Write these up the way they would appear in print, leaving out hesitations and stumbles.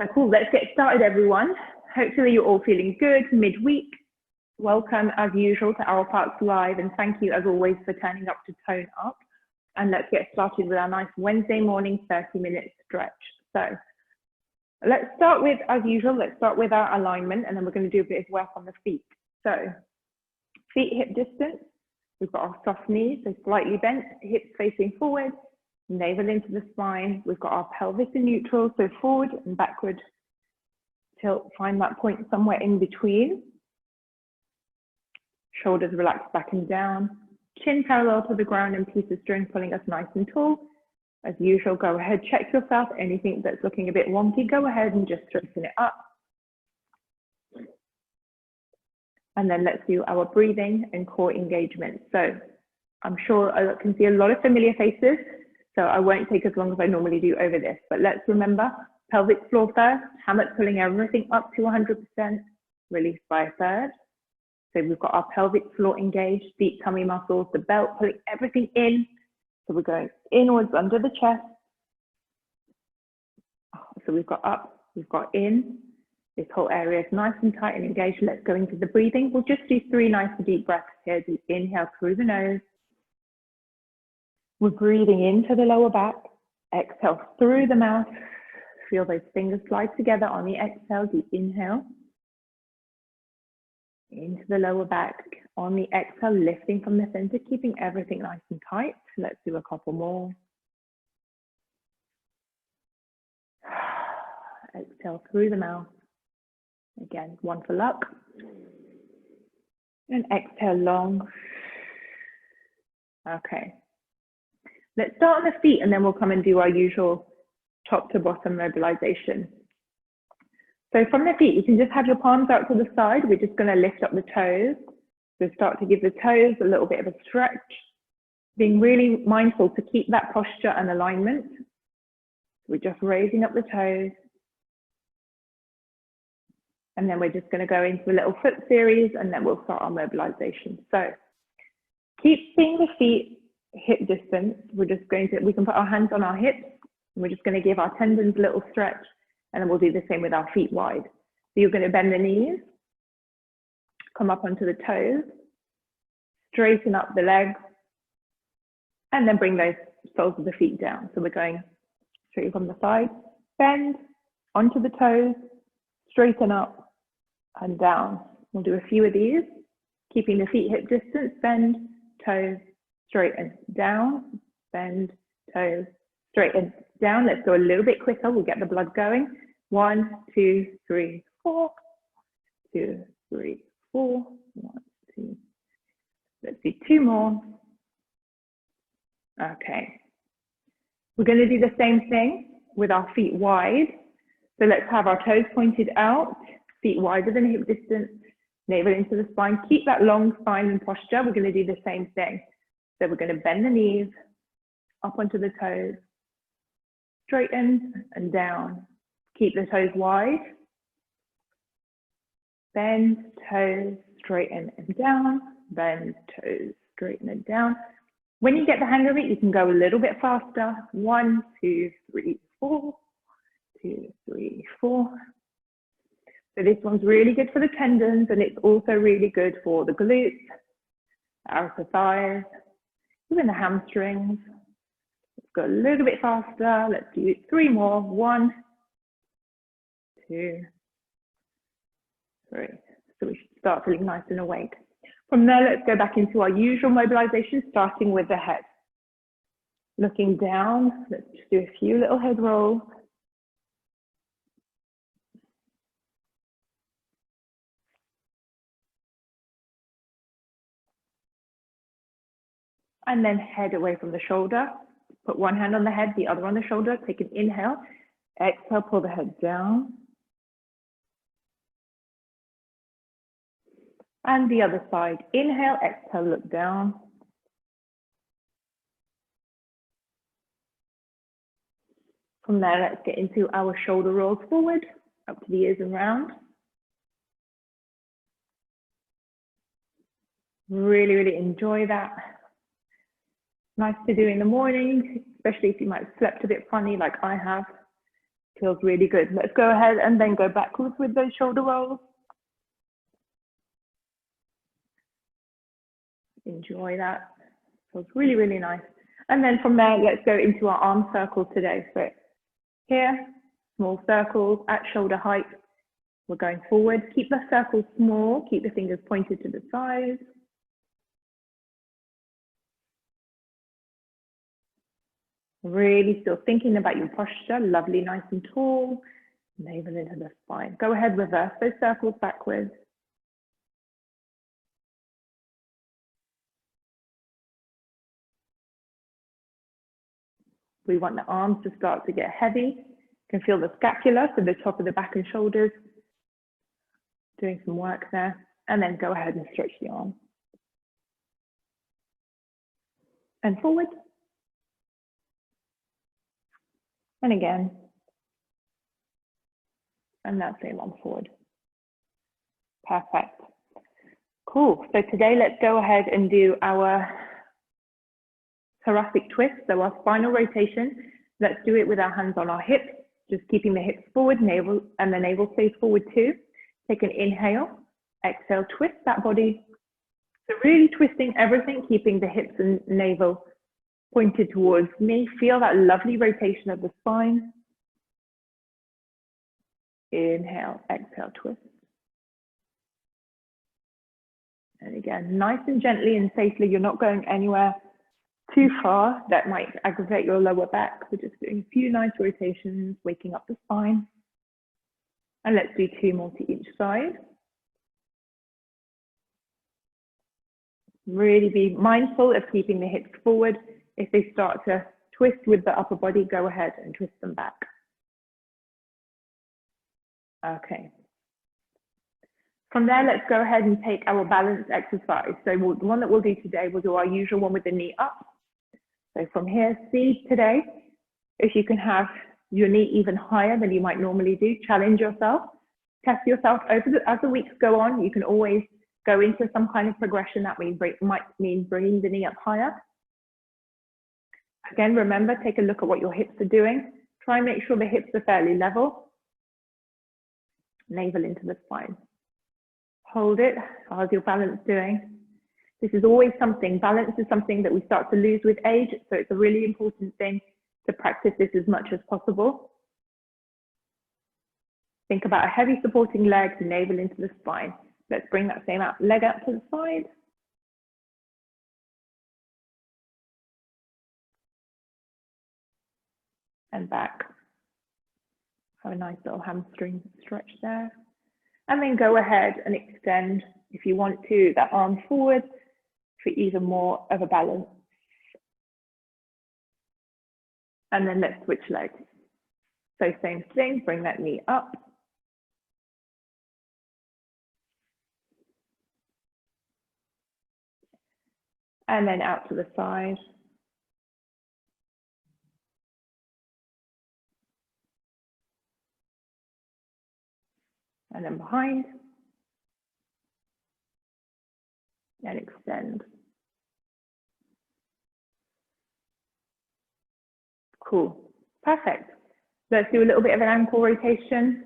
So cool, let's get started everyone. Hopefully you're all feeling good midweek. Welcome as usual to Our Parts Live, and thank you as always for turning up to Tone Up. And let's get started with our nice Wednesday morning 30-minute stretch. So let's start with, as usual, let's start with our alignment, and then we're going to do a bit of work on the feet. So feet hip distance, we've got our soft knees, so slightly bent, hips facing forward, navel into the spine. We've got our pelvis in neutral, so forward and backward. Tilt, find that point somewhere in between. Shoulders relaxed back and down. Chin parallel to the ground and piece of string pulling us nice and tall. As usual, go ahead, check yourself. Anything that's looking a bit wonky, go ahead and just straighten it up. And then let's do our breathing and core engagement. So I'm sure I can see a lot of familiar faces, so I won't take as long as I normally do over this, but let's remember pelvic floor first, hammock pulling everything up to 100%, release by a third. So we've got our pelvic floor engaged, deep tummy muscles, the belt pulling everything in. So we're going inwards under the chest. So we've got up, we've got in. This whole area is nice and tight and engaged. Let's go into the breathing. We'll just do 3 nice deep breaths here. Deep inhale through the nose. We're breathing into the lower back. Exhale through the mouth. Feel those fingers slide together on the exhale. Deep inhale. Into the lower back. On the exhale, lifting from the center, keeping everything nice and tight. Let's do a couple more. Exhale through the mouth. Again, one for luck. And exhale long. Okay. Let's start on the feet and then we'll come and do our usual top to bottom mobilization. So from the feet, you can just have your palms out to the side. We're just going to lift up the toes. So start to give the toes a little bit of a stretch. Being really mindful to keep that posture and alignment. We're just raising up the toes. And then we're just going to go into a little foot series and then we'll start our mobilization. So keep seeing the feet hip distance. We're just going to, we can put our hands on our hips and we're just going to give our tendons a little stretch, and then we'll do the same with our feet wide. So you're going to bend the knees, come up onto the toes, straighten up the legs, and then bring those soles of the feet down. So we're going straight from the side, bend onto the toes, straighten up and down. We'll do a few of these, keeping the feet hip distance, bend, toes, straighten, down, bend, toes, straighten, down. Let's go a little bit quicker. We'll get the blood going. 1, 2, 3, 4. 2, 3, 4. 1, 2. Let's do 2 more. Okay. We're going to do the same thing with our feet wide. So let's have our toes pointed out, feet wider than hip distance, navel into the spine. Keep that long spine and posture. We're going to do the same thing. So we're going to bend the knees, up onto the toes, straighten and down. Keep the toes wide. Bend, toes, straighten and down. Bend, toes, straighten and down. When you get the hang of it, you can go a little bit faster. 1, 2, 3, 4. 2, 3, 4. So this one's really good for the tendons, and it's also really good for the glutes, outer thighs, even the hamstrings. Let's go a little bit faster. Let's do 3 more. 1, 2, 3. So we should start feeling nice and awake. From there, let's go back into our usual mobilization, starting with the head. Looking down, let's just do a few little head rolls. And then head away from the shoulder. Put one hand on the head, the other on the shoulder. Take an inhale. Exhale, pull the head down. And the other side. Inhale, exhale, look down. From there, let's get into our shoulder rolls forward, up to the ears and round. Really, really enjoy that. Nice to do in the morning, especially if you might have slept a bit funny like I have. Feels really good. Let's go ahead and then go backwards with those shoulder rolls. Enjoy that. Feels really, really nice. And then from there, let's go into our arm circle today. So here, small circles at shoulder height. We're going forward. Keep the circles small. Keep the fingers pointed to the sides. Really still thinking about your posture. Lovely, nice and tall. Navel into the spine. Go ahead, reverse those circles backwards. We want the arms to start to get heavy. You can feel the scapula, so the top of the back and shoulders. Doing some work there. And then go ahead and stretch the arm. And forward. And again. And that same arm forward. Perfect. Cool. So today, let's go ahead and do our thoracic twist, so our spinal rotation. Let's do it with our hands on our hips, just keeping the hips forward, navel, and the navel stays forward too. Take an inhale, exhale, twist that body. So really twisting everything, keeping the hips and navel pointed towards me. Feel that lovely rotation of the spine. Inhale, exhale, twist. And again, nice and gently and safely, you're not going anywhere too far that might aggravate your lower back. We're just doing a few nice rotations, waking up the spine. And let's do 2 more to each side. Really be mindful of keeping the hips forward. If they start to twist with the upper body, go ahead and twist them back. Okay. From there, let's go ahead and take our balance exercise. So the one that we'll do today, we'll do our usual one with the knee up. So from here, see today, if you can have your knee even higher than you might normally do, challenge yourself, test yourself as the weeks go on. You can always go into some kind of progression that might mean bringing the knee up higher. Again, remember, take a look at what your hips are doing. Try and make sure the hips are fairly level. Navel into the spine. Hold it. How's your balance doing? This is always something. Balance is something that we start to lose with age, so it's a really important thing to practice this as much as possible. Think about a heavy supporting leg, navel into the spine. Let's bring that same leg out to the side. And back. Have a nice little hamstring stretch there. And then go ahead and extend, if you want to, that arm forward for even more of a balance. And then let's switch legs. So same thing, bring that knee up. And then out to the side. And then behind. And extend. Cool. Perfect. Let's do a little bit of an ankle rotation.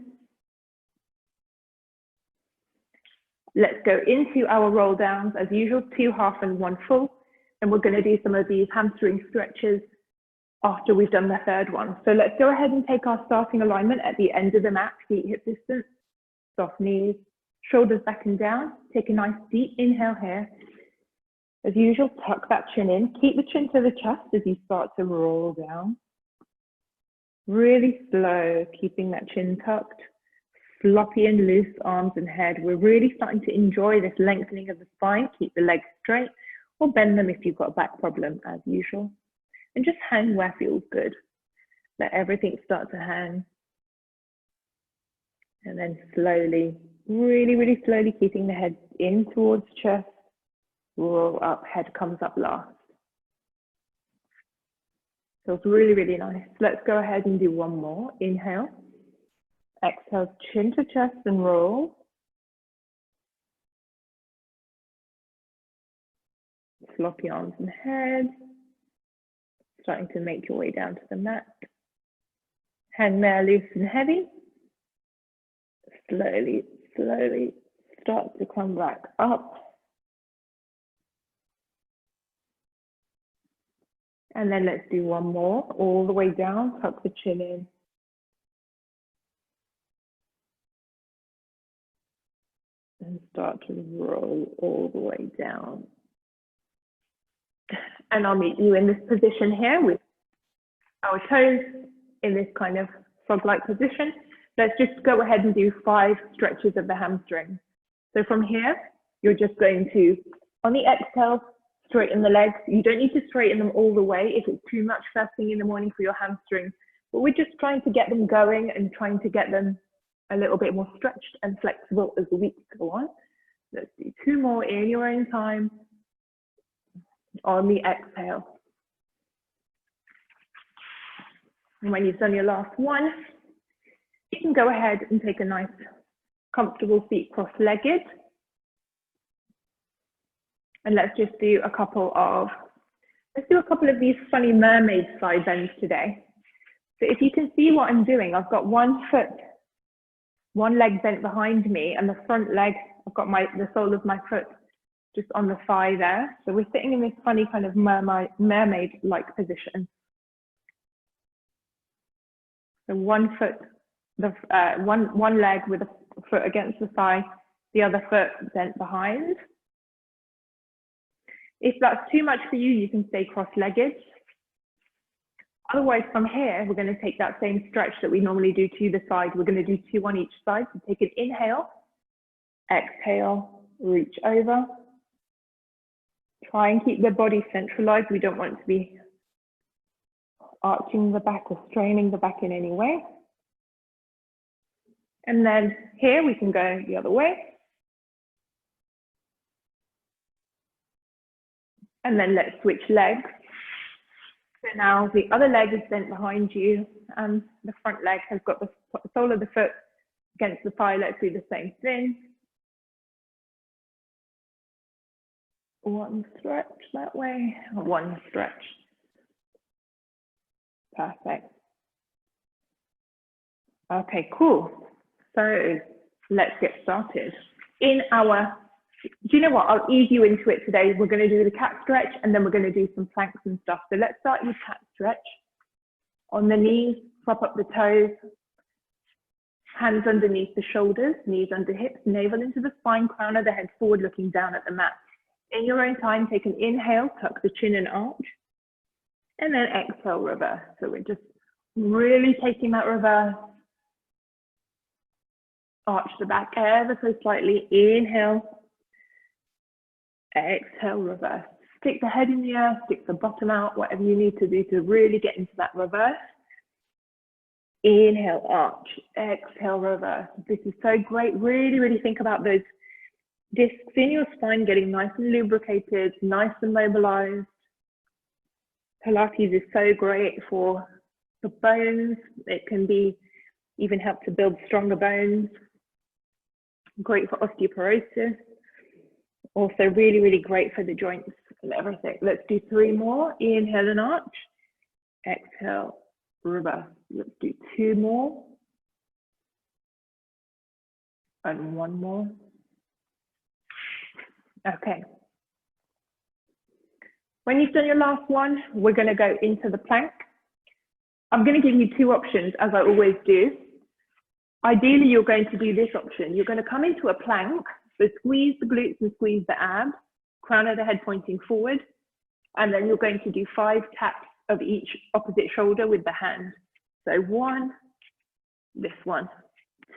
Let's go into our roll downs as usual, 2 half and 1 full. And we're going to do some of these hamstring stretches after we've done the 3rd one. So let's go ahead and take our starting alignment at the end of the mat, feet hip distance, soft knees, shoulders back and down. Take a nice deep inhale here. As usual, tuck that chin in. Keep the chin to the chest as you start to roll down. Really slow, keeping that chin tucked. Floppy and loose arms and head. We're really starting to enjoy this lengthening of the spine. Keep the legs straight or bend them if you've got a back problem as usual. And just hang where feels good. Let everything start to hang. And then slowly, really slowly keeping the head in towards chest. Roll up, head comes up last. Feels really nice. Let's go ahead and do 1 more. Inhale. Exhale, chin to chest and roll. Floppy arms and head. Starting to make your way down to the mat. Hang there loose and heavy. Slowly, slowly start to come back up. And then let's do one more, all the way down, tuck the chin in. And start to roll all the way down. And I'll meet you in this position here with our toes in this kind of frog-like position. Let's just go ahead and do 5 stretches of the hamstring. So from here, you're just going to, on the exhale, straighten the legs. You don't need to straighten them all the way if it's too much first thing in the morning for your hamstrings. But we're just trying to get them going and trying to get them a little bit more stretched and flexible as the weeks go on. Let's do 2 more in your own time on the exhale. And when you've done your last one, you can go ahead and take a nice, comfortable seat cross-legged. And let's do a couple of these funny mermaid side bends today. So if you can see what I'm doing, I've got one leg bent behind me, and the front leg, I've got the sole of my foot just on the thigh there. So we're sitting in this funny kind of mermaid-like position. So one foot, one leg with a foot against the thigh, the other foot bent behind. If that's too much for you, you can stay cross-legged. Otherwise, from here, we're going to take that same stretch that we normally do to the side. We're going to do 2 on each side. So take an inhale, exhale, reach over. Try and keep the body centralized. We don't want to be arching the back or straining the back in any way. And then here we can go the other way. And then let's switch legs. So now the other leg is bent behind you and the front leg has got the sole of the foot against the thigh. Let's do the same thing. One stretch that way, one stretch. Perfect. Okay, cool. So let's get started. Do you know what? I'll ease you into it today. We're going to do the cat stretch and then we're going to do some planks and stuff. So let's start with cat stretch. On the knees, prop up the toes, hands underneath the shoulders, knees under hips, navel into the spine, crown of the head forward, looking down at the mat. In your own time, take an inhale, tuck the chin and arch, and then exhale, reverse. So we're just really taking that reverse. Arch the back ever so slightly. Inhale, exhale, reverse. Stick the head in the earth, stick the bottom out, whatever you need to do to really get into that reverse. Inhale, arch, exhale, reverse. This is so great. Really, really think about those discs in your spine getting nice and lubricated, nice and mobilized. Pilates is so great for the bones. It can be even help to build stronger bones. Great for osteoporosis. Also really, really great for the joints and everything. Let's do 3 more. Inhale and arch. Exhale, reverse. Let's do 2 more. And 1 more. Okay. When you've done your last one, we're going to go into the plank. I'm going to give you 2 options, as I always do. Ideally, you're going to do this option. You're going to come into a plank, so squeeze the glutes and squeeze the abs, crown of the head pointing forward, and then you're going to do 5 taps of each opposite shoulder with the hand. So 1, this one,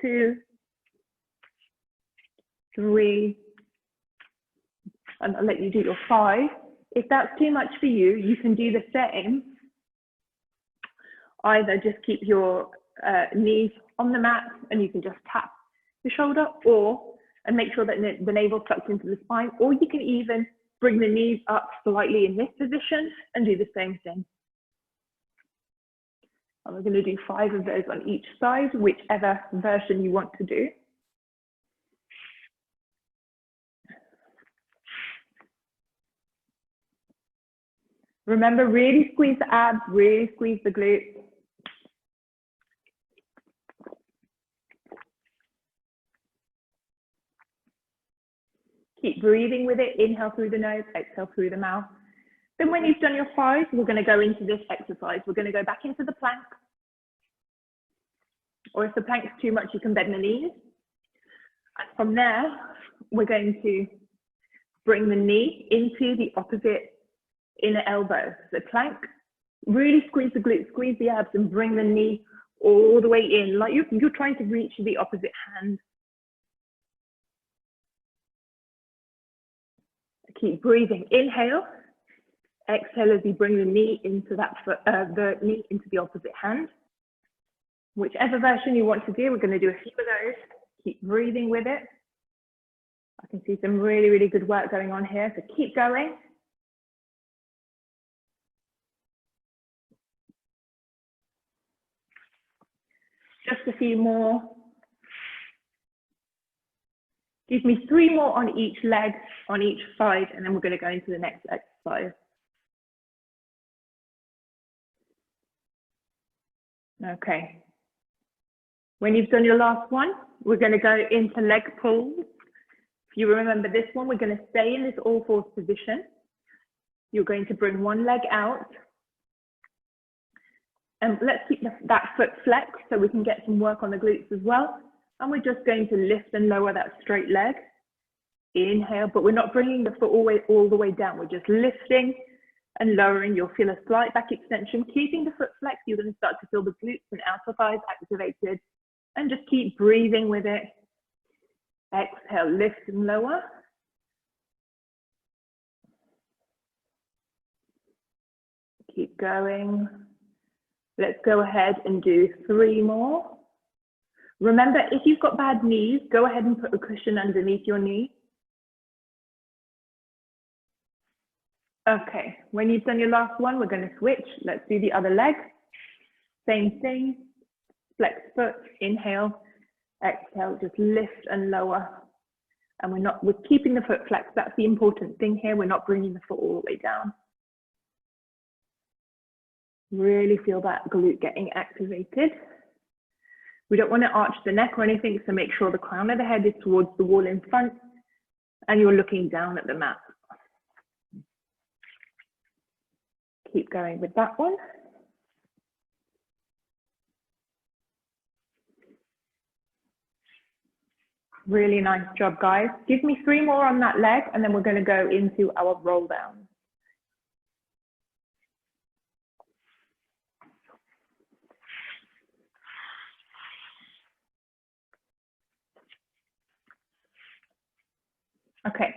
2, 3, and I'll let you do your 5. If that's too much for you, you can do the same. Either just keep your knees on the mat and you can just tap the shoulder, and make sure that the navel tucks into the spine, or you can even bring the knees up slightly in this position and do the same thing. And we're going to do 5 of those on each side, whichever version you want to do. Remember, really squeeze the abs, really squeeze the glutes. Keep breathing with it. Inhale through the nose, exhale through the mouth. Then when you've done your 5, we're going to go into this exercise. We're going to go back into the plank. Or if the plank's too much, you can bend the knees. And from there, we're going to bring the knee into the opposite inner elbow. So plank, really squeeze the glutes, squeeze the abs, and bring the knee all the way in, like you're trying to reach the opposite hand. Keep breathing. Inhale. Exhale as you bring the knee into the knee into the opposite hand. Whichever version you want to do, we're going to do a few of those. Keep breathing with it. I can see some really, really good work going on here, so keep going. Just a few more. Give me 3 more on each leg, on each side, and then we're going to go into the next exercise. Okay. When you've done your last one, we're going to go into leg pulls. If you remember this one, we're going to stay in this all-fours position. You're going to bring one leg out. And let's keep that foot flexed so we can get some work on the glutes as well. And we're just going to lift and lower that straight leg. Inhale, but we're not bringing the foot all the way down. We're just lifting and lowering. You'll feel a slight back extension. Keeping the foot flexed, you're going to start to feel the glutes and outer thighs activated. And just keep breathing with it. Exhale, lift and lower. Keep going. Let's go ahead and do 3 more. Remember, if you've got bad knees, go ahead and put a cushion underneath your knee. Okay, when you've done your last one, we're going to switch. Let's do the other leg. Same thing. Flex foot, inhale, exhale, just lift and lower. And we're keeping the foot flexed. That's the important thing here. We're not bringing the foot all the way down. Really feel that glute getting activated. We don't want to arch the neck or anything, so make sure the crown of the head is towards the wall in front and you're looking down at the mat. Keep going with that one. Really nice job, guys. Give me 3 more on that leg and then we're going to go into our roll down. Okay.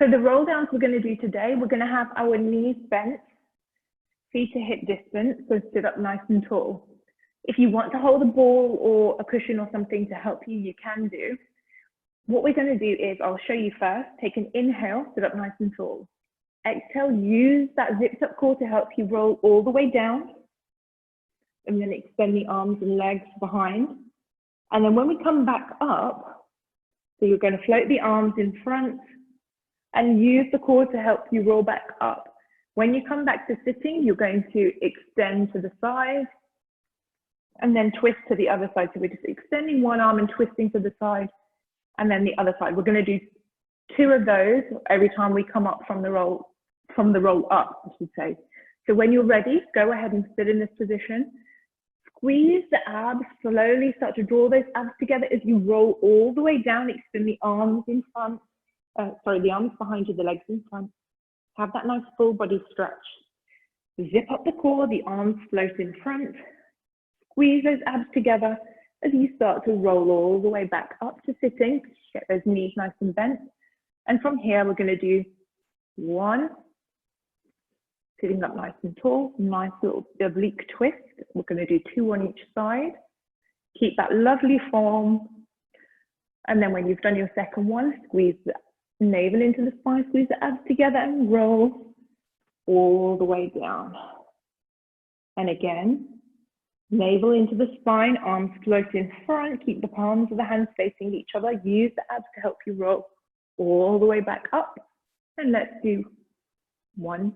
So the roll downs we're going to do today, we're going to have our knees bent, feet to hip distance, so sit up nice and tall. If you want to hold a ball or a cushion or something to help you, you can do. What we're going to do is, I'll show you first, take an inhale, sit up nice and tall. Exhale, use that zipped up core to help you roll all the way down. And then extend the arms and legs behind. And then when we come back up, so you're going to float the arms in front and use the core to help you roll back up. When you come back to sitting, you're going to extend to the side and then twist to the other side. So we're just extending one arm and twisting to the side and then the other side. We're going to do 2 of those every time we come up from the roll up, I should say. So when you're ready, go ahead and sit in this position. Squeeze the abs, slowly start to draw those abs together as you roll all the way down. Extend the arms in front, the arms behind you, the legs in front. Have that nice full body stretch. Zip up the core, the arms float in front. Squeeze those abs together as you start to roll all the way back up to sitting. Get those knees nice and bent. And from here, we're going to do 1. Sitting up nice and tall, nice little oblique twist. We're going to do 2 on each side. Keep that lovely form. And then when you've done your second one, squeeze the navel into the spine, squeeze the abs together and roll all the way down. And again, navel into the spine, arms float in front, keep the palms of the hands facing each other. Use the abs to help you roll all the way back up. And let's do 1.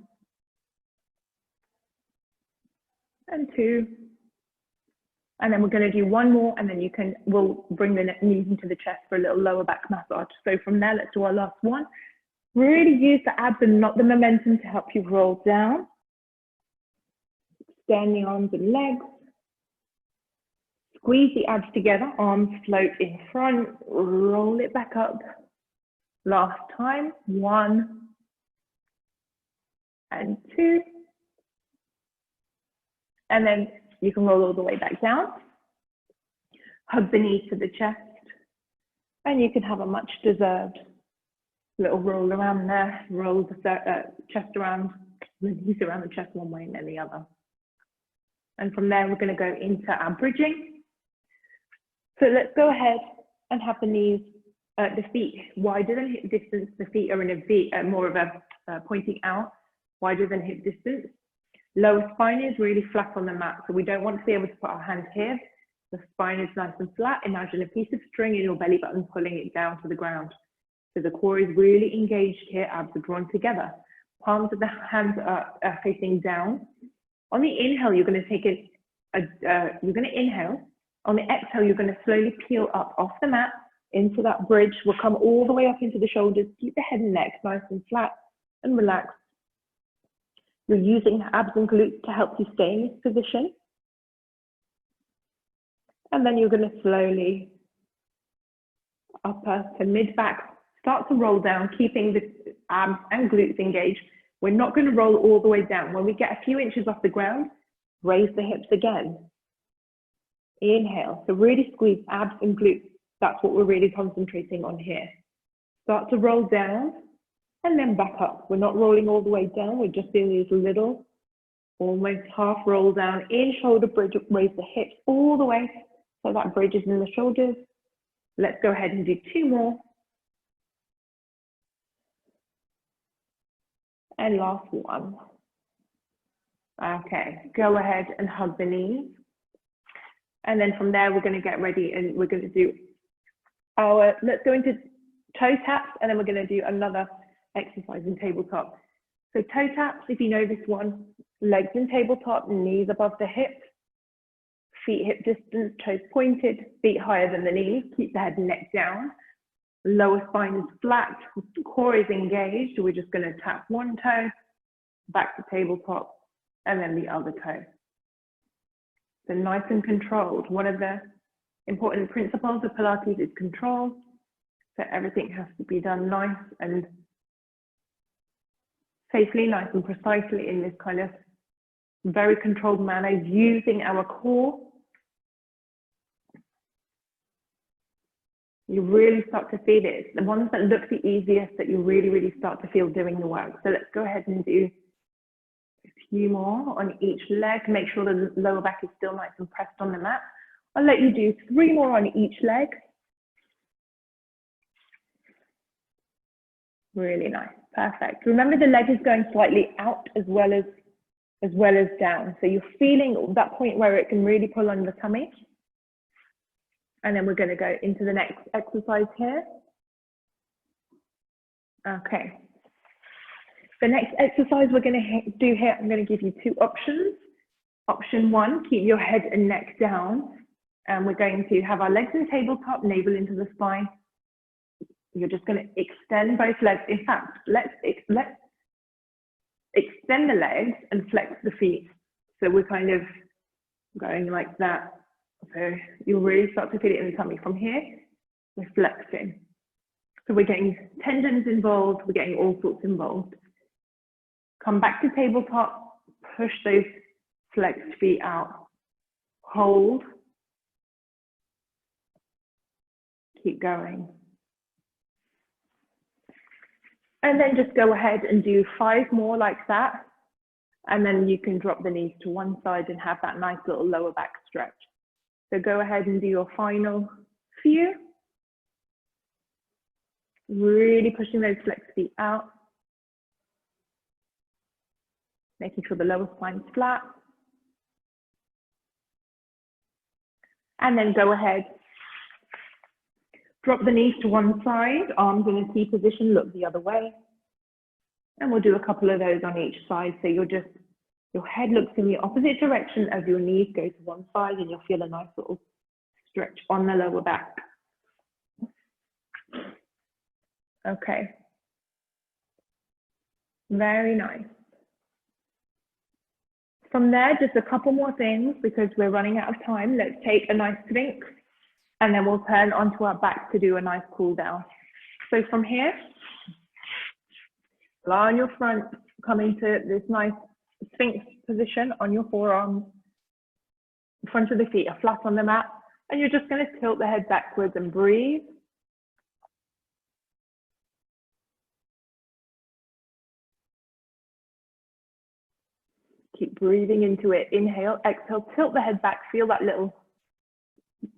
And 2, And then we're going to do one more, and then we'll bring the knees into the chest for a little lower back massage. So from there, let's do our last one. Really use the abs and not the momentum to help you roll down. Extend the arms and legs. Squeeze the abs together, arms float in front, roll it back up. Last time, 1 and 2. And then you can roll all the way back down. Hug the knees to the chest. And you can have a much deserved little roll around there. Roll the chest around, the knees around the chest one way and then the other. And from there, we're going to go into our bridging. So let's go ahead and have the knees, the feet wider than hip distance. The feet are in a V, more of a pointing out, wider than hip distance. Lower spine is really flat on the mat, so we don't want to be able to put our hands here. The spine is nice and flat. Imagine a piece of string in your belly button pulling it down to the ground. So the core is really engaged here, abs are drawn together. Palms of the hands are facing down. On the inhale, you're going to take it, you're going to inhale. On the exhale, you're going to slowly peel up off the mat into that bridge. We'll come all the way up into the shoulders. Keep the head and neck nice and flat and relaxed. You're using abs and glutes to help you stay in this position. And then you're going to slowly upper to mid back, start to roll down, keeping the abs and glutes engaged. We're not going to roll all the way down. When we get a few inches off the ground, raise the hips again. Inhale, so really squeeze abs and glutes. That's what we're really concentrating on here. Start to roll down and then back up. We're not rolling all the way down. We're just doing these little, almost half roll down, in shoulder bridge, raise the hips all the way so that bridge is in the shoulders. Let's go ahead and do 2 more. And last one. Okay, go ahead and hug the knees. And then from there, we're going to get ready and we're going to do let's go into toe taps, and then we're going to do another exercise in tabletop. So toe taps, if you know this one, legs in tabletop, knees above the hips, feet hip distance, toes pointed, feet higher than the knees, keep the head and neck down. Lower spine is flat, core is engaged. We're just going to tap one toe, back to tabletop, and then the other toe. So nice and controlled. One of the important principles of Pilates is control. So everything has to be done nice and safely, nice and precisely in this kind of very controlled manner, using our core. You really start to feel it. The ones that look the easiest that you really, really start to feel doing the work. So let's go ahead and do a few more on each leg. Make sure the lower back is still nice and pressed on the mat. I'll let you do 3 more on each leg. Really nice, perfect. Remember the leg is going slightly out as well as down. So you're feeling that point where it can really pull on the tummy. And then we're going to go into the next exercise here. Okay. The next exercise we're going to do here, I'm going to give you 2 options. Option 1, keep your head and neck down. And we're going to have our legs in tabletop, navel into the spine. You're just going to extend both legs. In fact, let's extend the legs and flex the feet. So we're kind of going like that. So you'll really start to feel it in the tummy. From here, we're flexing. So we're getting tendons involved, we're getting all sorts involved. Come back to tabletop, push those flexed feet out. Hold. Keep going. And then just go ahead and do 5 more like that. And then you can drop the knees to one side and have that nice little lower back stretch. So go ahead and do your final few. Really pushing those flexed feet out. Making sure the lower spine is flat. And then go ahead. Drop the knees to one side, arms in a T position, look the other way. And we'll do a couple of those on each side. So you're Your head looks in the opposite direction as your knees go to one side, and you'll feel a nice little stretch on the lower back. Okay. Very nice. From there, just a couple more things because we're running out of time. Let's take a nice Sphinx and then we'll turn onto our back to do a nice cool down. So from here, lie on your front, come into this nice Sphinx position on your forearms. The front of the feet are flat on the mat, and you're just going to tilt the head backwards and breathe. Keep breathing into it. Inhale, exhale, tilt the head back. Feel that little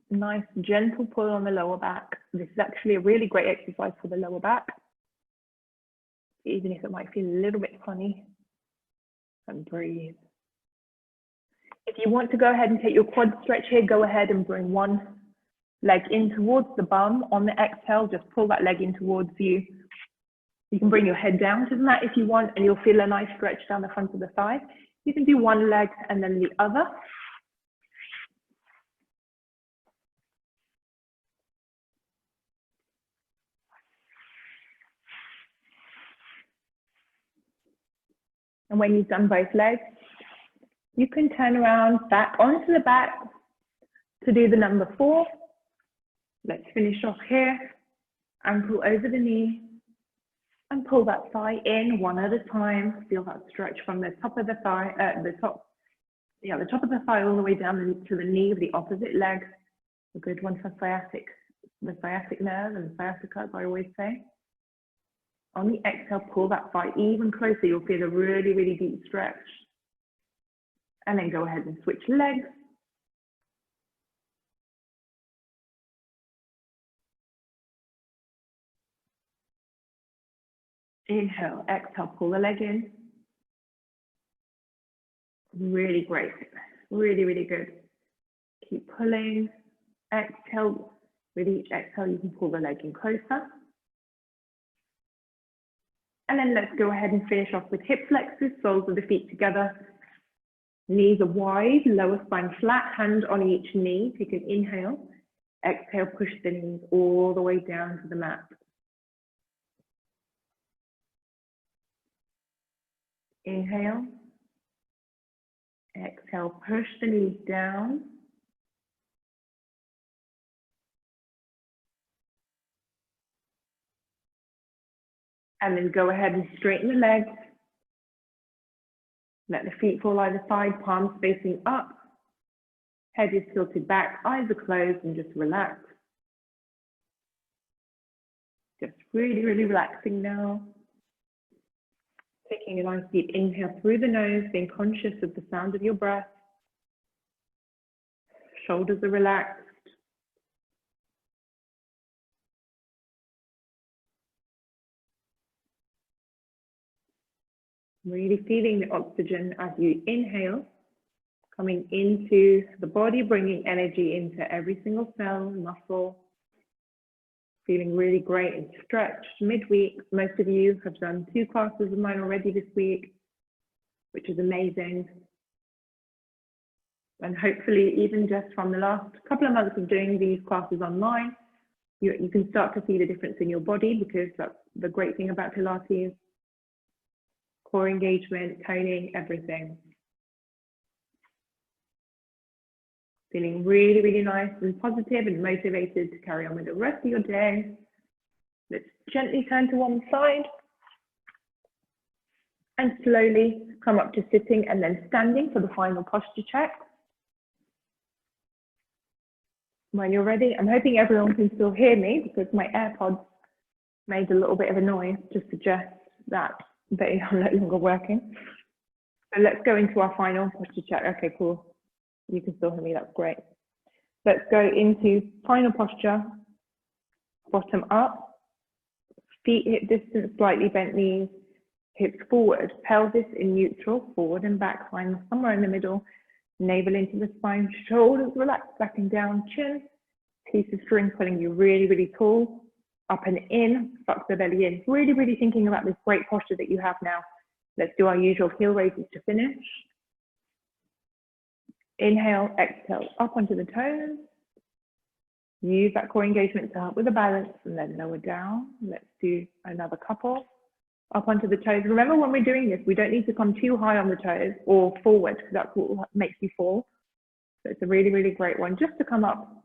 nice gentle pull on the lower back. This is actually a really great exercise for the lower back, even if it might feel a little bit funny. And breathe. If you want to go ahead and take your quad stretch here, go ahead and bring one leg in towards the bum. On the exhale, just pull that leg in towards you. You can bring your head down to the mat if you want, and you'll feel a nice stretch down the front of the thigh. You can do one leg and then the other. And when you've done both legs, you can turn around back onto the back to do the number 4. Let's finish off here. Ankle over the knee and pull that thigh in one at a time. Feel that stretch from the top of the thigh, the top of the thigh all the way down to the knee of the opposite leg. A good one for the sciatic nerve and sciatica, as I always say. On the exhale, pull that thigh even closer. You'll feel a really, really deep stretch. And then go ahead and switch legs. Inhale, exhale, pull the leg in. Really great. Really, really good. Keep pulling. Exhale. With each exhale, you can pull the leg in closer. And then let's go ahead and finish off with hip flexors, soles of the feet together. Knees are wide, lower spine flat, hand on each knee. Take an inhale. Exhale, push the knees all the way down to the mat. Inhale. Exhale, push the knees down. And then go ahead and straighten the legs. Let the feet fall either side, palms facing up. Head is tilted back, eyes are closed, and just relax. Just really, really relaxing now. Taking a nice deep inhale through the nose, being conscious of the sound of your breath. Shoulders are relaxed. Really feeling the oxygen as you inhale, coming into the body, bringing energy into every single cell, muscle. Feeling really great and stretched midweek. Most of you have done 2 classes of mine already this week, which is amazing. And hopefully, even just from the last couple of months of doing these classes online, you can start to see the difference in your body, because that's the great thing about Pilates. Core engagement, toning, everything. Feeling really, really nice and positive and motivated to carry on with the rest of your day. Let's gently turn to one side and slowly come up to sitting and then standing for the final posture check. When you're ready, I'm hoping everyone can still hear me because my AirPods made a little bit of a noise to suggest that they are no longer working. So let's go into our final posture check. Okay, cool. You can still hear me, that's great. Let's go into final posture, bottom up, feet hip distance, slightly bent knees, hips forward, pelvis in neutral, forward and back, find somewhere in the middle, navel into the spine, shoulders relaxed, back and down, chin, piece of string pulling you really, really tall, up and in, suck the belly in. Really, really thinking about this great posture that you have now. Let's do our usual heel raises to finish. Inhale, exhale, up onto the toes. Use that core engagement to help with the balance, and then lower down. Let's do another couple. Up onto the toes. Remember, when we're doing this, we don't need to come too high on the toes or forward, because that's what makes you fall. So it's a really, really great one just to come up.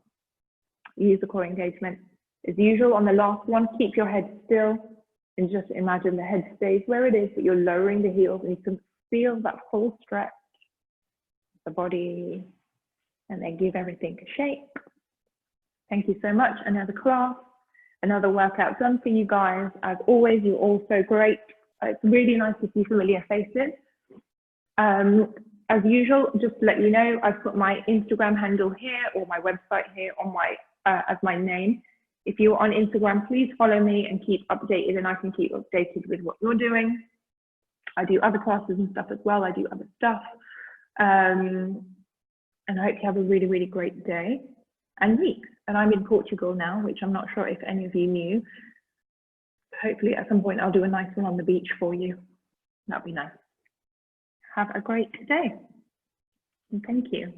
Use the core engagement. As usual, on the last one, keep your head still and just imagine the head stays where it is, but you're lowering the heels, and you can feel that full stretch of the body, and then give everything a shake. Thank you so much. Another class, another workout done for you guys. As always, you're all so great. It's really nice to see familiar faces. As usual, just to let you know, I've put my Instagram handle here or my website here on my as my name. If you're on Instagram, please follow me and keep updated, and I can keep updated with what you're doing. I do other classes and stuff as well. I do other stuff. And I hope you have a really, really great day and week. And I'm in Portugal now, which I'm not sure if any of you knew. Hopefully at some point I'll do a nice one on the beach for you. That'd be nice. Have a great day. And thank you.